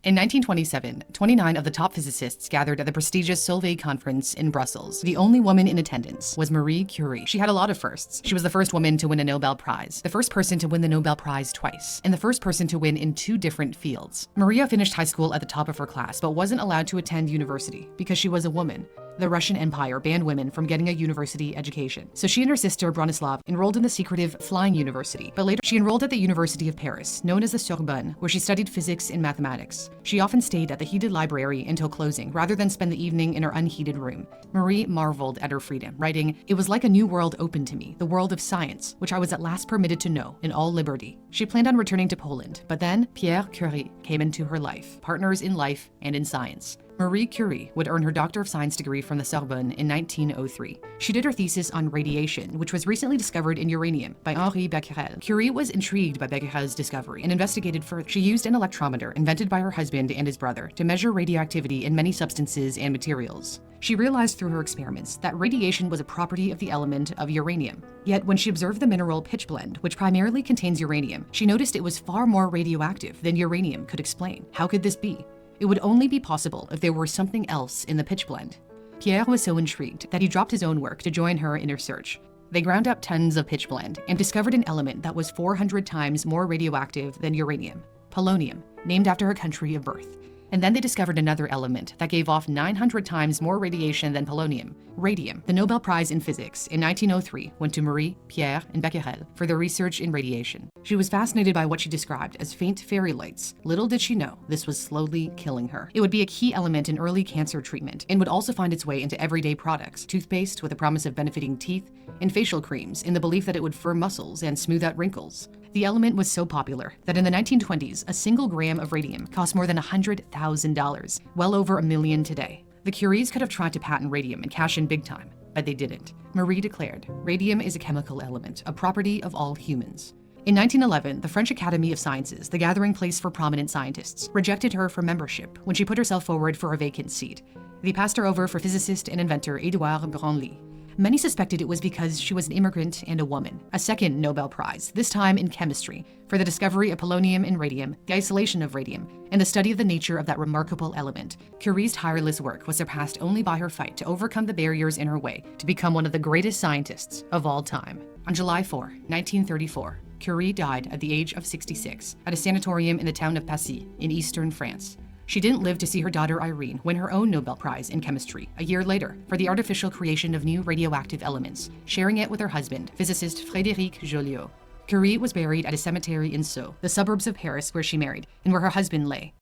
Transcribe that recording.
In 1927, 29 of the top physicists gathered at the prestigious Solvay conference in Brussels. The only woman in attendance was Marie Curie. She had a lot of firsts. She was the first woman to win a Nobel Prize, the first person to win the Nobel Prize twice, and the first person to win in 2 different fields. Maria finished high school at the top of her class, but wasn't allowed to attend university because she was a woman. The Russian Empire banned women from getting a university education. So she and her sister Bronislav enrolled in the secretive Flying University, but later she enrolled at the University of Paris, known as the Sorbonne, where she studied physics and mathematics. She often stayed at the heated library until closing, rather than spend the evening in her unheated room. Marie marveled at her freedom, writing, "It was like a new world opened to me, the world of science, which I was at last permitted to know in all liberty." She planned on returning to Poland, but then Pierre Curie came into her life, partners in life and in science. Marie Curie would earn her Doctor of Science degree from the Sorbonne in 1903. She did her thesis on radiation, which was recently discovered in uranium by Henri Becquerel. Curie was intrigued by Becquerel's discovery and investigated further. She used an electrometer invented by her husband and his brother to measure radioactivity in many substances and materials. She realized through her experiments that radiation was a property of the element of uranium. Yet when she observed the mineral pitchblende, which primarily contains uranium, she noticed it was far more radioactive than uranium could explain. How could this be? It would only be possible if there were something else in the pitchblende. Pierre was so intrigued that he dropped his own work to join her in her search. They ground up tons of pitchblende and discovered an element that was 400 times more radioactive than uranium, polonium, named after her country of birth. And then they discovered another element that gave off 900 times more radiation than polonium, radium. The Nobel Prize in Physics in 1903 went to Marie, Pierre, and Becquerel for their research in radiation. She was fascinated by what she described as faint fairy lights. Little did she know this was slowly killing her. It would be a key element in early cancer treatment and would also find its way into everyday products, toothpaste with a promise of benefiting teeth, and facial creams in the belief that it would firm muscles and smooth out wrinkles. The element was so popular that in the 1920s, a single gram of radium cost more than $100,000, well over $1 million today. The Curies could have tried to patent radium and cash in big time, but they didn't. Marie declared, "Radium is a chemical element, a property of all humans." In 1911, the French Academy of Sciences, the gathering place for prominent scientists, rejected her for membership when she put herself forward for a vacant seat. They passed her over for physicist and inventor Édouard Branly. Many suspected it was because she was an immigrant and a woman. A second Nobel Prize, this time in chemistry, for the discovery of polonium and radium, the isolation of radium, and the study of the nature of that remarkable element. Curie's tireless work was surpassed only by her fight to overcome the barriers in her way to become one of the greatest scientists of all time. On July 4, 1934, Curie died at the age of 66 at a sanatorium in the town of Passy in eastern France. She didn't live to see her daughter Irene win her own Nobel Prize in chemistry a year later for the artificial creation of new radioactive elements, sharing it with her husband, physicist Frédéric Joliot. Curie was buried at a cemetery in Sceaux, the suburbs of Paris where she married and where her husband lay.